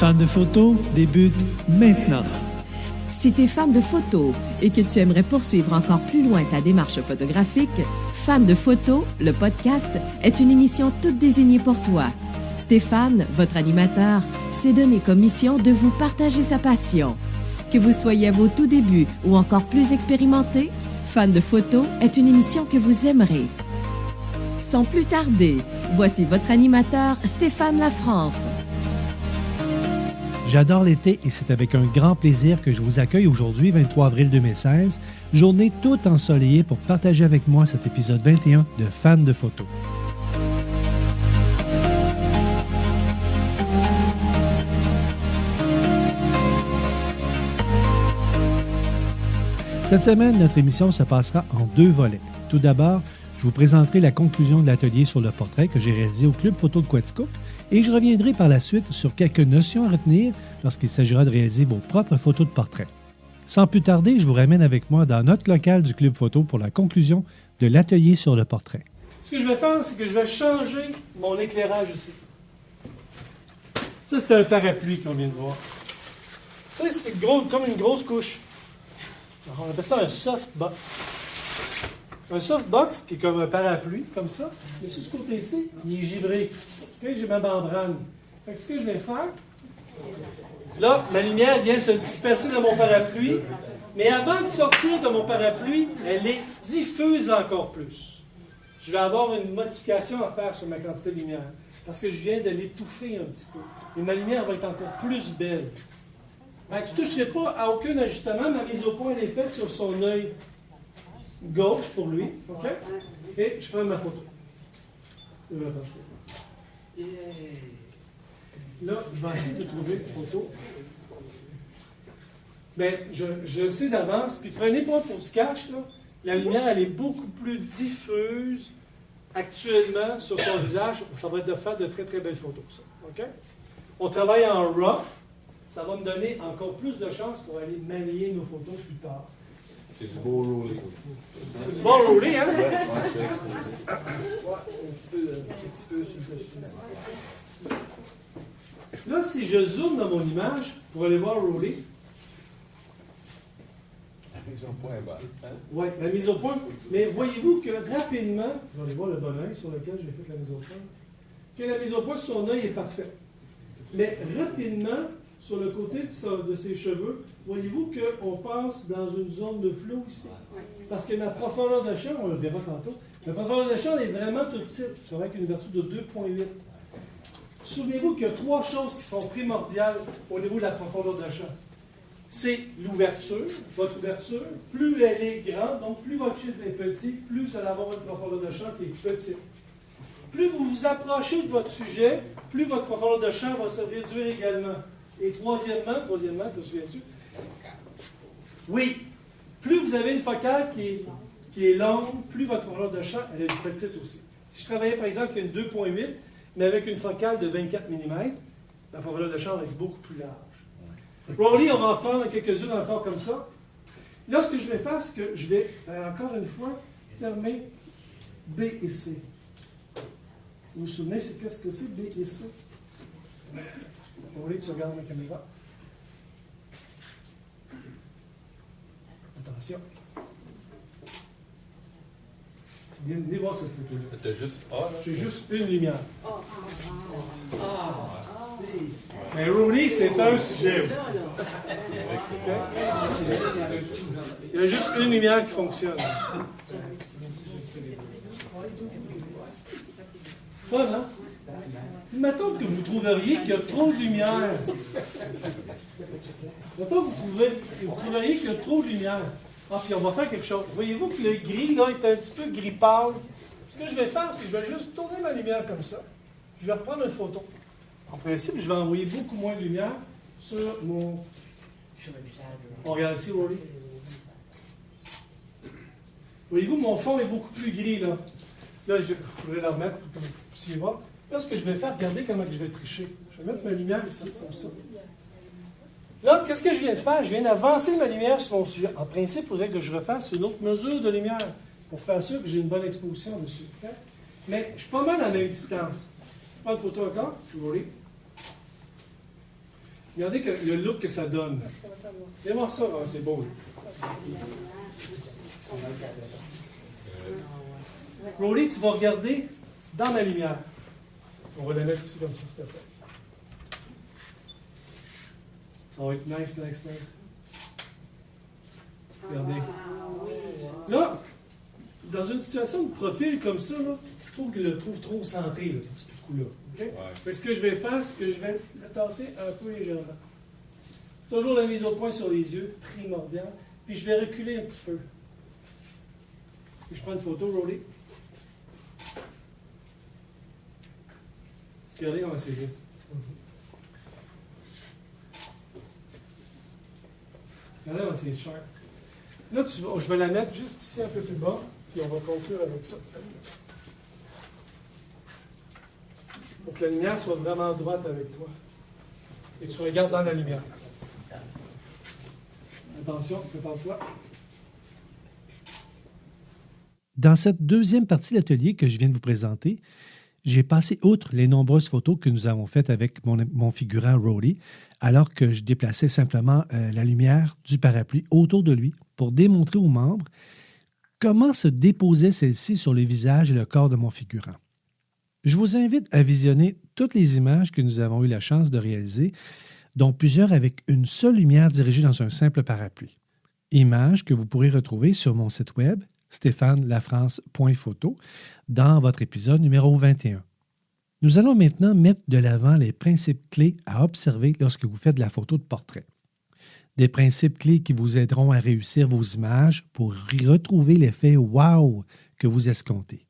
Fan de photo débute maintenant. Si tu es fan de photos et que tu aimerais poursuivre encore plus loin ta démarche photographique, Fan de photos, le podcast, est une émission toute désignée pour toi. Stéphane, votre animateur, s'est donné comme mission de vous partager sa passion. Que vous soyez à vos tout débuts ou encore plus expérimenté, Fan de photos est une émission que vous aimerez. Sans plus tarder, voici votre animateur, Stéphane Lafrance. J'adore l'été et c'est avec un grand plaisir que je vous accueille aujourd'hui, 23 avril 2016, journée toute ensoleillée pour partager avec moi cet épisode 21 de Fan de photos. Cette semaine, notre émission se passera en deux volets. Tout d'abord, je vous présenterai la conclusion de l'atelier sur le portrait que j'ai réalisé au Club Photo de Quaticook et je reviendrai par la suite sur quelques notions à retenir lorsqu'il s'agira de réaliser vos propres photos de portrait. Sans plus tarder, je vous ramène avec moi dans notre local du Club Photo pour la conclusion de l'atelier sur le portrait. Ce que je vais faire, c'est que je vais changer mon éclairage ici. Ça, c'est un parapluie qu'on vient de voir. Ça, c'est gros, comme une grosse couche. Alors, on appelle ça un softbox. Un softbox qui est comme un parapluie, comme ça. Mais sur ce côté-ci, il est givré. Okay, j'ai ma membrane. Fait que ce que je vais faire, là, ma lumière vient se disperser dans mon parapluie. Mais avant de sortir de mon parapluie, elle est diffuse encore plus. Je vais avoir une modification à faire sur ma quantité de lumière. Parce que je viens de l'étouffer un petit peu. Et ma lumière va être encore plus belle. Je ne toucherai pas à aucun ajustement. Ma mise au point est faite sur son œil gauche pour lui. OK? Et je prends ma photo. Là, je vais essayer de trouver une photo. Bien, je le sais d'avance. Puis prenez pas pour du cash, là. La lumière, elle est beaucoup plus diffuse actuellement sur son visage. Ça va être de faire de très, très belles photos, ça. OK? On travaille en RAW. Ça va me donner encore plus de chance pour aller manier nos photos plus tard. C'est du beau roulé. C'est du bon roulé, hein? Ouais, c'est exposé. Un petit peu sur le... Là, si je zoome dans mon image pour aller voir roulé. La mise au point est bonne. Hein? Oui, la mise au point. Mais voyez-vous que rapidement, vous allez voir le bon œil sur lequel j'ai fait la mise au point, que la mise au point sur son œil est parfaite. Mais rapidement, sur le côté de ses cheveux, voyez-vous qu'on passe dans une zone de flou ici. Parce que ma profondeur de champ, on le verra tantôt, la profondeur de champ est vraiment toute petite. Je travaille avec une ouverture de 2,8. Souvenez-vous qu'il y a trois choses qui sont primordiales au niveau de la profondeur de champ. C'est l'ouverture, votre ouverture. Plus elle est grande, donc plus votre chiffre est petit, plus vous allez avoir une profondeur de champ qui est petite. Plus vous vous approchez de votre sujet, plus votre profondeur de champ va se réduire également. Et troisièmement, te souviens-tu? Oui, plus vous avez une focale qui est longue, plus votre profondeur de champ elle est petite aussi. Si je travaillais par exemple avec une 2,8, mais avec une focale de 24 mm, la profondeur de champ va être beaucoup plus large. Rolly, on va en prendre quelques-unes encore comme ça. Là, ce que je vais faire, c'est que je vais, encore une fois, fermer B et C. Vous vous souvenez, c'est qu'est-ce que c'est B et C? Rolly, tu regardes la caméra. Attention. Venez voir cette photo-là. T'as juste A, là? J'ai juste une lumière. Mais Rolly, c'est un sujet aussi. Okay? Il y a juste une lumière qui fonctionne. Fun, hein? Mettons que vous trouveriez qu'il y a trop de lumière. Mettons que vous trouveriez qu'il y a trop de lumière. Ah, puis on va faire quelque chose. Voyez-vous que le gris, là, est un petit peu gris pâle. Ce que je vais faire, c'est que je vais juste tourner ma lumière comme ça. Je vais reprendre une photo. En principe, je vais envoyer beaucoup moins de lumière sur mon... On regarde ici, Rolly. Voyez-vous, mon fond est beaucoup plus gris, là. Là, je pourrais la remettre comme vous puissiez voir. Là, ce que je vais faire, regardez comment je vais tricher. Je vais mettre ma lumière ici, comme ça. Là, qu'est-ce que je viens de faire? Je viens d'avancer ma lumière sur mon sujet. En principe, il faudrait que je refasse une autre mesure de lumière pour faire sûr que j'ai une bonne exposition dessus. Okay? Mais je suis pas mal à la même distance. Je prends une photo encore. Je vais rouler. Regardez le look que ça donne. Viens voir ça, hein, c'est beau. Rolly, tu vas regarder dans la lumière. On va la mettre ici comme ça, s'il te plaît. Ça va être nice. Regardez. Là, dans une situation de profil comme ça, là, je trouve que je le trouve trop centré, là, ce coup-là. Okay? Ouais. Fait que ce que je vais faire, c'est que je vais la tasser un peu légèrement. Toujours la mise au point sur les yeux, primordial. Puis je vais reculer un petit peu. Puis je prends une photo, Rolly. Regardez comment c'est beau. Regardez comment c'est cher. Là, je vais la mettre juste ici un peu plus bas, puis on va conclure avec ça. Pour que la lumière soit vraiment droite avec toi. Et tu regardes dans la lumière. Attention, prépare-toi. Dans cette deuxième partie de l'atelier que je viens de vous présenter, j'ai passé outre les nombreuses photos que nous avons faites avec mon figurant Rolly, alors que je déplaçais simplement la lumière du parapluie autour de lui pour démontrer aux membres comment se déposait celle-ci sur le visage et le corps de mon figurant. Je vous invite à visionner toutes les images que nous avons eu la chance de réaliser, dont plusieurs avec une seule lumière dirigée dans un simple parapluie. Images que vous pourrez retrouver sur mon site web stéphanelafrance.photo dans votre épisode numéro 21. Nous allons maintenant mettre de l'avant les principes clés à observer lorsque vous faites de la photo de portrait. Des principes clés qui vous aideront à réussir vos images pour y retrouver l'effet « wow » que vous escomptez.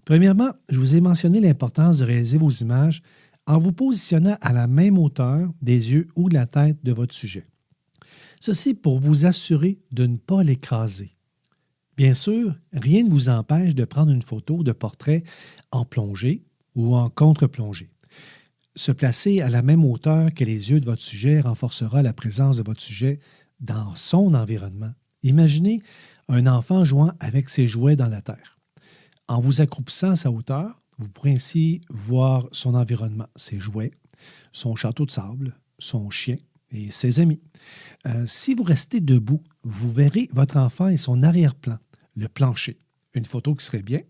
Premièrement, je vous ai mentionné l'importance de réaliser vos images en vous positionnant à la même hauteur des yeux ou de la tête de votre sujet. Ceci pour vous assurer de ne pas l'écraser. Bien sûr, rien ne vous empêche de prendre une photo de portrait en plongée ou en contre-plongée. Se placer à la même hauteur que les yeux de votre sujet renforcera la présence de votre sujet dans son environnement. Imaginez un enfant jouant avec ses jouets dans la terre. En vous accroupissant à sa hauteur, vous pourrez ainsi voir son environnement, ses jouets, son château de sable, son chien et ses amis. Si vous restez debout, vous verrez votre enfant et son arrière-plan, le plancher. Une photo qui serait bien,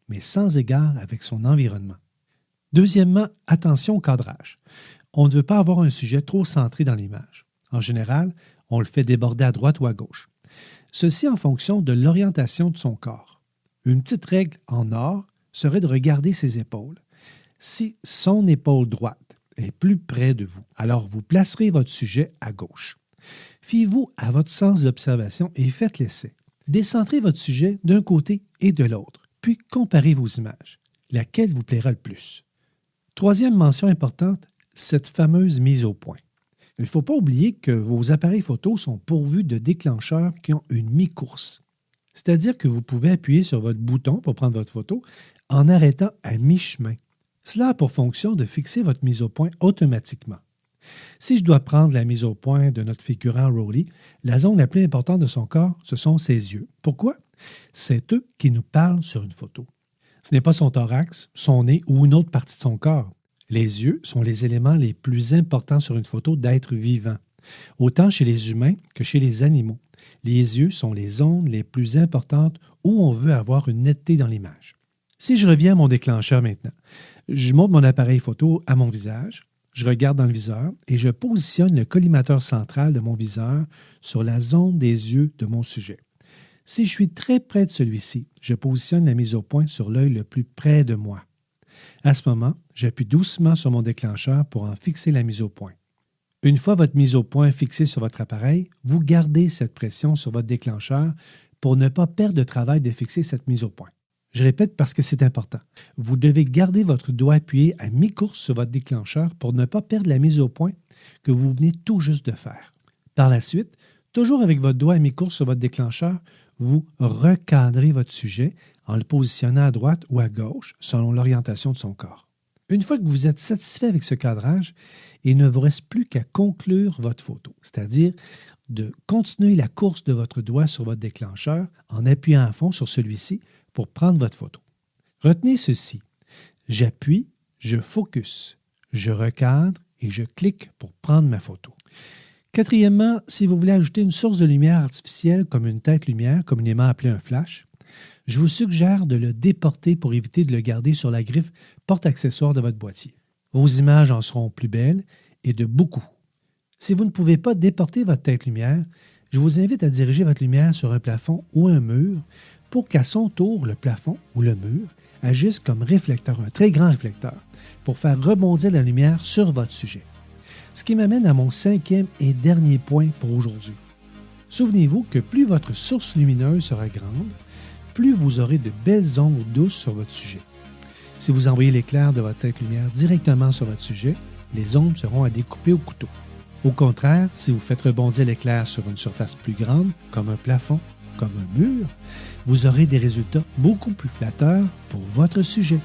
mais sans égard avec son environnement. Deuxièmement, attention au cadrage. On ne veut pas avoir un sujet trop centré dans l'image. En général, on le fait déborder à droite ou à gauche. Ceci en fonction de l'orientation de son corps. Une petite règle en or serait de regarder ses épaules. Si son épaule droite est plus près de vous, alors vous placerez votre sujet à gauche. Fiez-vous à votre sens de l'observation et faites l'essai. Décentrez votre sujet d'un côté et de l'autre, puis comparez vos images. Laquelle vous plaira le plus? Troisième mention importante, cette fameuse mise au point. Il ne faut pas oublier que vos appareils photo sont pourvus de déclencheurs qui ont une mi-course. C'est-à-dire que vous pouvez appuyer sur votre bouton pour prendre votre photo en arrêtant à mi-chemin. Cela a pour fonction de fixer votre mise au point automatiquement. Si je dois prendre la mise au point de notre figurant Rolly, la zone la plus importante de son corps, ce sont ses yeux. Pourquoi? C'est eux qui nous parlent sur une photo. Ce n'est pas son thorax, son nez ou une autre partie de son corps. Les yeux sont les éléments les plus importants sur une photo d'êtres vivants, autant chez les humains que chez les animaux. Les yeux sont les zones les plus importantes où on veut avoir une netteté dans l'image. Si je reviens à mon déclencheur maintenant, je monte mon appareil photo à mon visage, je regarde dans le viseur et je positionne le collimateur central de mon viseur sur la zone des yeux de mon sujet. Si je suis très près de celui-ci, je positionne la mise au point sur l'œil le plus près de moi. À ce moment, j'appuie doucement sur mon déclencheur pour en fixer la mise au point. Une fois votre mise au point fixée sur votre appareil, vous gardez cette pression sur votre déclencheur pour ne pas perdre de travail de fixer cette mise au point. Je répète parce que c'est important. Vous devez garder votre doigt appuyé à mi-course sur votre déclencheur pour ne pas perdre la mise au point que vous venez tout juste de faire. Par la suite, toujours avec votre doigt à mi-course sur votre déclencheur, vous recadrez votre sujet en le positionnant à droite ou à gauche selon l'orientation de son corps. Une fois que vous êtes satisfait avec ce cadrage, il ne vous reste plus qu'à conclure votre photo, c'est-à-dire de continuer la course de votre doigt sur votre déclencheur en appuyant à fond sur celui-ci pour prendre votre photo. Retenez ceci. J'appuie, je focus, je recadre et je clique pour prendre ma photo. Quatrièmement, si vous voulez ajouter une source de lumière artificielle comme une tête lumière, communément appelée un flash, je vous suggère de le déporter pour éviter de le garder sur la griffe porte-accessoires de votre boîtier. Vos images en seront plus belles et de beaucoup. Si vous ne pouvez pas déporter votre tête lumière, je vous invite à diriger votre lumière sur un plafond ou un mur pour qu'à son tour, le plafond ou le mur agisse comme réflecteur, un très grand réflecteur, pour faire rebondir la lumière sur votre sujet. Ce qui m'amène à mon 5e et dernier point pour aujourd'hui. Souvenez-vous que plus votre source lumineuse sera grande, plus vous aurez de belles ombres douces sur votre sujet. Si vous envoyez l'éclair de votre tête lumière directement sur votre sujet, les ombres seront à découper au couteau. Au contraire, si vous faites rebondir l'éclair sur une surface plus grande, comme un plafond, comme un mur, vous aurez des résultats beaucoup plus flatteurs pour votre sujet.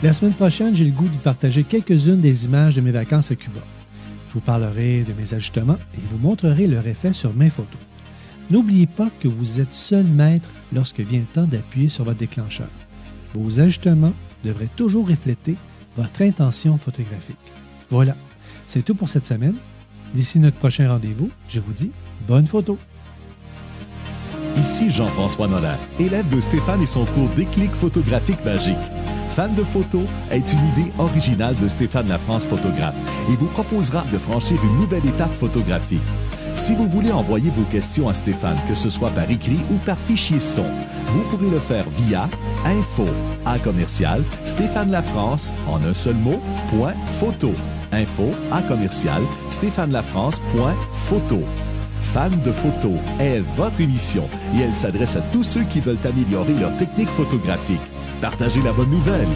La semaine prochaine, j'ai le goût de partager quelques-unes des images de mes vacances à Cuba. Je vous parlerai de mes ajustements et vous montrerai leur effet sur mes photos. N'oubliez pas que vous êtes seul maître lorsque vient le temps d'appuyer sur votre déclencheur. Vos ajustements devraient toujours refléter votre intention photographique. Voilà, c'est tout pour cette semaine. D'ici notre prochain rendez-vous, je vous dis bonne photo! Ici Jean-François Nolan, élève de Stéphane et son cours Déclic photographique magique. Fan de photo est une idée originale de Stéphane Lafrance, photographe, et vous proposera de franchir une nouvelle étape photographique. Si vous voulez envoyer vos questions à Stéphane, que ce soit par écrit ou par fichier son, vous pourrez le faire via info@stéphanelafrance, en un seul mot, .photo. info@stéphanelafrance.photo. Fan de photo est votre émission et elle s'adresse à tous ceux qui veulent améliorer leur technique photographique. Partagez la bonne nouvelle.